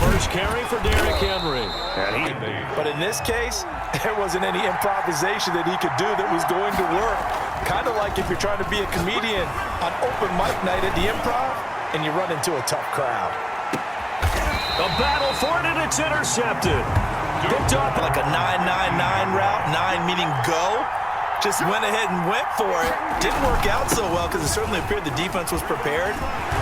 first carry for Derrick Henry. But in this case, there wasn't any improvisation that he could do that was going to work. Kind of like if you're trying to be a comedian on open mic night at the Improv and you run into a tough crowd. A battle for it, and it's intercepted. Picked up like a 9-9-9 route, 9 meaning go. Just went ahead and went for it. Didn't work out so well because it certainly appeared the defense was prepared.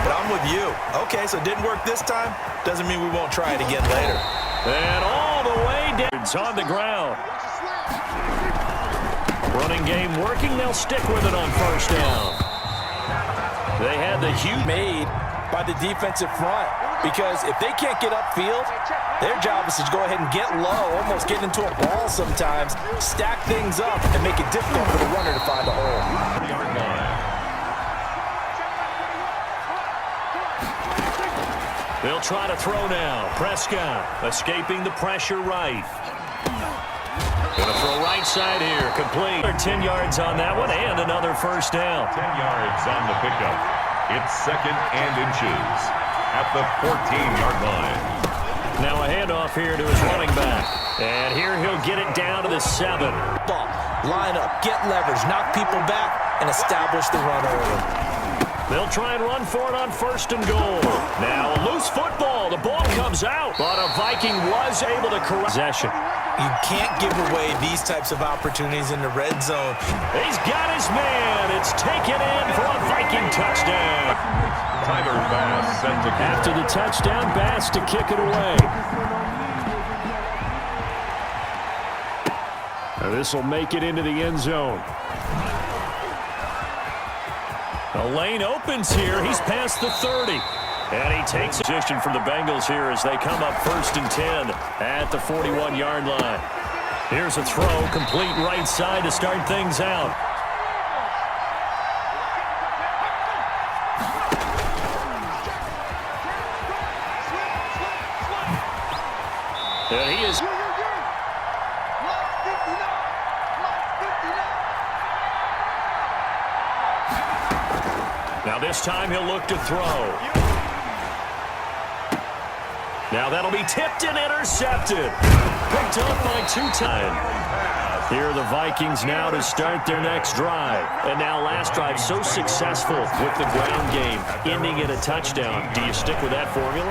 But I'm with you. Okay, so it didn't work this time. Doesn't mean we won't try it again later. And all the way down. It's on the ground. Running game working. They'll stick with it on first down. They had the huge made by the defensive front. Because if they can't get upfield, their job is to go ahead and get low, almost get into a ball sometimes, stack things up, and make it difficult for the runner to find a hole. They'll try to throw now. Prescott escaping the pressure right. Gonna throw right side here, complete. 10 yards on that one, and another first down. 10 yards on the pickup. It's 2nd and inches at the 14-yard line. Now a handoff here to his running back. And here he'll get it down to the 7. Ball, line up, get leverage, knock people back, and establish the run early. They'll try and run for it on 1st and goal. Now loose football. The ball comes out. But a Viking was able to correct possession. You can't give away these types of opportunities in the red zone. He's got his man. It's taken in for a Viking touchdown. Tyler Bass sent to after the touchdown, Bass to kick it away. Now this will make it into the end zone. The lane opens here. He's past the 30. And he takes position from the Bengals here as they come up 1st and 10 at the 41-yard line. Here's a throw, complete right side to start things out. And he is... Now this time he'll look to throw. Now that'll be tipped and intercepted. Picked up by 2 times. Here are the Vikings now to start their next drive. And now last drive so successful with the ground game, ending in a touchdown. Do you stick with that formula?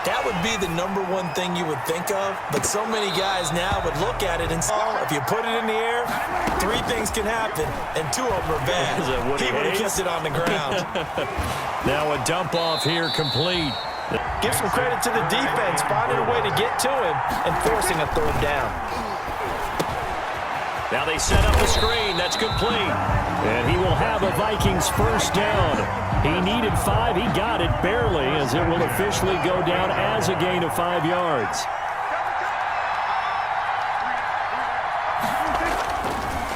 That would be the #1 thing you would think of, but so many guys now would look at it and say, oh, if you put it in the air, 3 things can happen, and 2 of them are bad. He would have kept it on the ground. Now a dump off here complete. Give some credit to the defense, finding a way to get to him and forcing a 3rd down. Now they set up the screen. That's complete. And he will have a Vikings first down. He needed 5. He got it barely, as it will officially go down as a gain of 5 yards.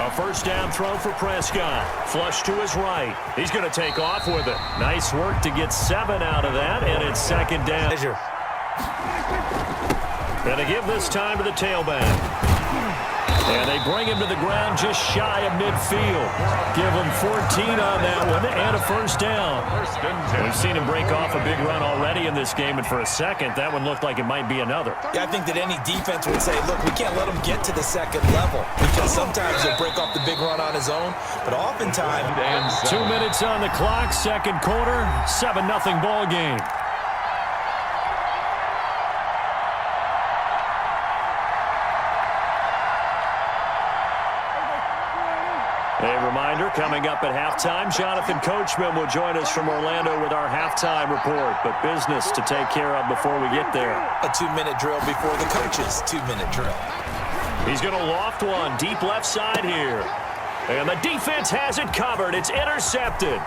A first down throw for Prescott. Flush to his right. He's going to take off with it. Nice work to get 7 out of that, and it's 2nd down. Going to give this time to the tailback. And they bring him to the ground just shy of midfield. Give him 14 on that one and a first down. We've seen him break off a big run already in this game, and for a second, that one looked like it might be another. Yeah, I think that any defense would say, look, we can't let him get to the 2nd level because sometimes he'll break off the big run on his own, but oftentimes... 2 minutes on the clock, 2nd quarter, 7-0 ball game. A reminder, coming up at halftime, Jonathan Coachman will join us from Orlando with our halftime report, but business to take care of before we get there. A 2-minute drill before the coach's 2-minute drill. He's going to loft one, deep left side here. And the defense has it covered. It's intercepted.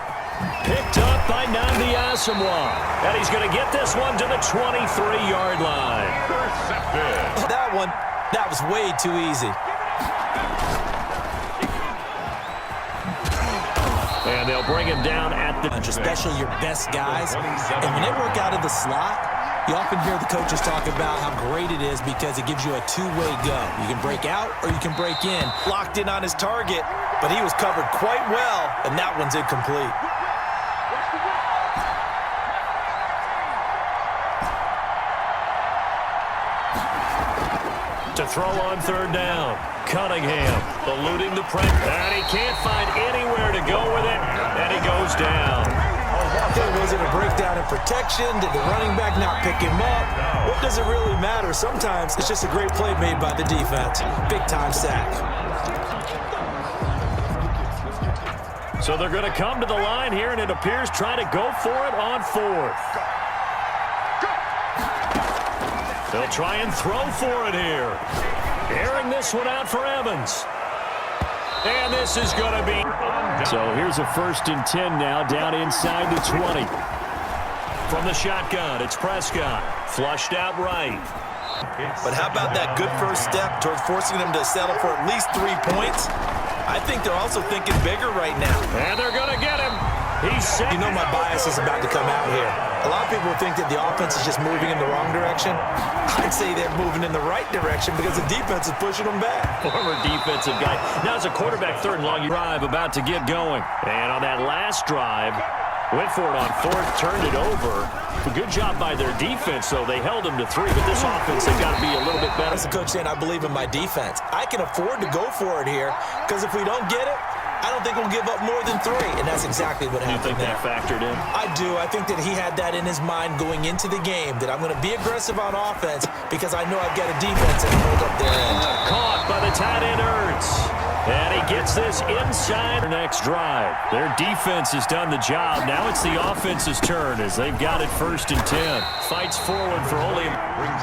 Picked up by Nnamdi Asomugha. And he's going to get this one to the 23-yard line. Intercepted. That was way too easy. And they'll bring him down at the... Especially your best guys. And when they work out of the slot, you often hear the coaches talk about how great it is because it gives you a 2-way go. You can break out or you can break in. Locked in on his target, but he was covered quite well, and that one's incomplete. throw on third down. Cunningham eluding the pressure. And he can't find anywhere to go with it. And he goes down. Was it a breakdown in protection? Did the running back not pick him up? What does it really matter? Sometimes it's just a great play made by the defense. Big-time sack. So they're going to come to the line here, and it appears try to go for it on fourth. They'll try and throw for it here. Airing this one out for Evans. And this is going to be... So here's a 1st and 10 now, down inside the 20. From the shotgun, it's Prescott. Flushed out right. But how about that good first step towards forcing them to settle for at least 3 points? I think they're also thinking bigger right now. And they're going to get him. He's set. You know my bias is about to come out here. A lot of people think that the offense is just moving in the wrong direction. I'd say they're moving in the right direction because the defense is pushing them back. Former defensive guy. Now as a quarterback, 3rd and long, drive about to get going. And on that last drive, went for it on 4th, turned it over. A good job by their defense, though. They held them to 3, but this offense, they've got to be a little bit better. As the coach saying, I believe in my defense. I can afford to go for it here because if we don't get it, I don't think we'll give up more than 3, and that's exactly what happened. You think that factored in? I do. I think that he had that in his mind going into the game, that I'm going to be aggressive on offense because I know I've got a defense that can hold up their end. Caught by the tight end, Ertz. And he gets this inside their next drive. Their defense has done the job. Now it's the offense's turn as they've got it 1st and 10. Fights forward for only...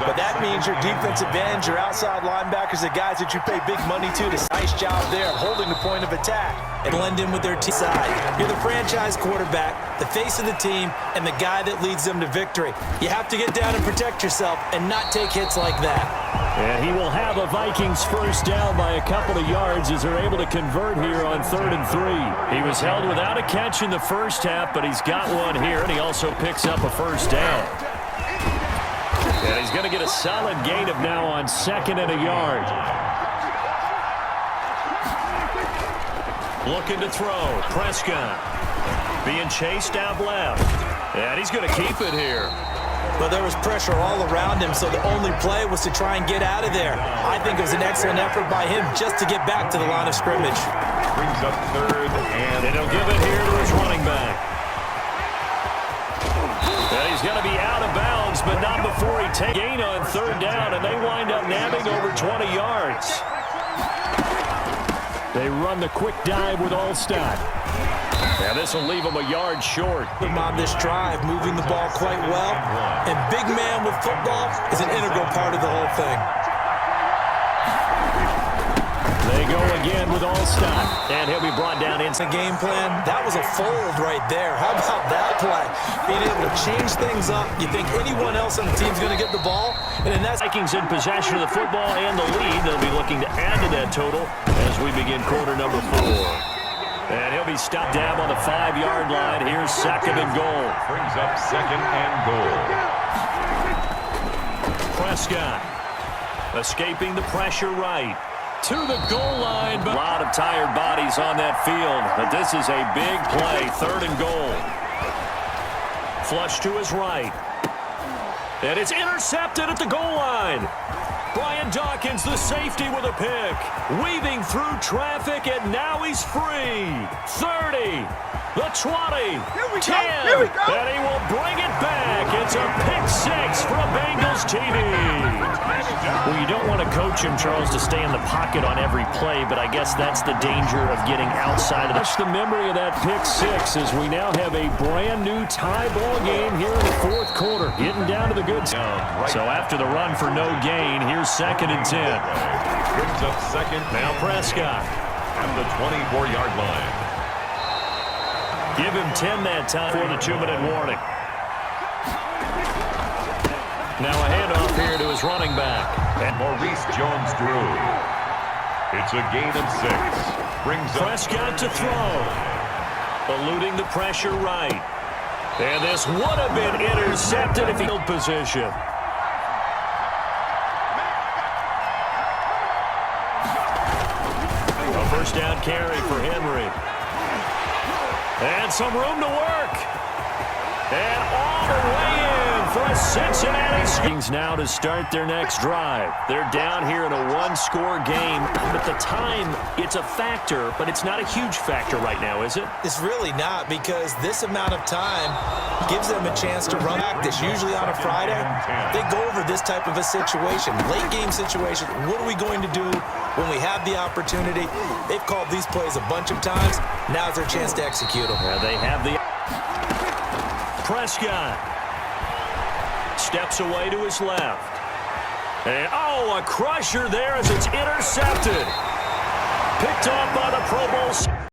But that means your defensive ends, your outside linebackers, the guys that you pay big money to, does a nice job there holding the point of attack and blend in with their team side. You're the franchise quarterback, the face of the team, and the guy that leads them to victory. You have to get down and protect yourself and not take hits like that. And he will have a Vikings 1st down by a couple of yards as they're able to convert here on 3rd and 3. He was held without a catch in the first half, but he's got one here, and he also picks up a 1st down. And he's going to get a solid gain of now on 2nd and a yard. Looking to throw. Prescott being chased out left. And he's going to keep it here. But there was pressure all around him, so the only play was to try and get out of there. I think it was an excellent effort by him just to get back to the line of scrimmage. Brings up 3rd and... And he'll give it here to his running back. And he's going to be out of bounds, but not before he takes gain on 3rd down, and they wind up nabbing over 20 yards. They run the quick dive with Allstott. Now this will leave him a yard short. On this drive, moving the ball quite well. And big man with football is an integral part of the whole thing. They go again with Allstott. And he'll be brought down into the game plan. That was a fold right there. How about that play? Being able to change things up. You think anyone else on the team's going to get the ball? And then that's Vikings in possession of the football and the lead. They'll be looking to add to that total as we begin quarter number 4. And he'll be stopped down on the 5-yard line. Here's 2nd and goal. Brings up 2nd and goal. Prescott escaping the pressure right to the goal line. But a lot of tired bodies on that field. But this is a big play. 3rd and goal. Flush to his right. And it's intercepted at the goal line. Brian Dawkins, the safety, with a pick. Weaving through traffic, and now he's free. 30, the 20, 10, and he will bring it back. It's a pick 6 from Bengals TV. Well, you don't want to coach him, Charles, to stay in the pocket on every play, but I guess that's the danger of getting outside of the... Touch the memory of that pick 6 as we now have a brand-new tie ball game here in the 4th quarter. Getting down to the good side. So after the run for no gain, here's 2nd and 10. Brings up 2nd. Now Prescott. At the 24-yard line. Give him 10 that time for the 2-minute warning. Now a handoff here to his running back. And Maurice Jones-Drew. It's a gain of 6. Brings up Prescott to throw. Eluding the pressure right. And this would have been intercepted if he held position. A 1st down carry for Henry. And some room to work. And all the way in for a Cincinnati Things now to start their next drive. They're down here in a one-score game. But the time, it's a factor, but it's not a huge factor right now, is it? It's really not, because this amount of time gives them a chance to run practice. Usually on a Friday, they go over this type of a situation, late game situation. What are we going to do when we have the opportunity? They've called these plays a bunch of times. Now's their chance to execute them. Yeah, they have the Prescott steps away to his left. And, oh, a crusher there as it's intercepted. Picked off by the Pro Bowl.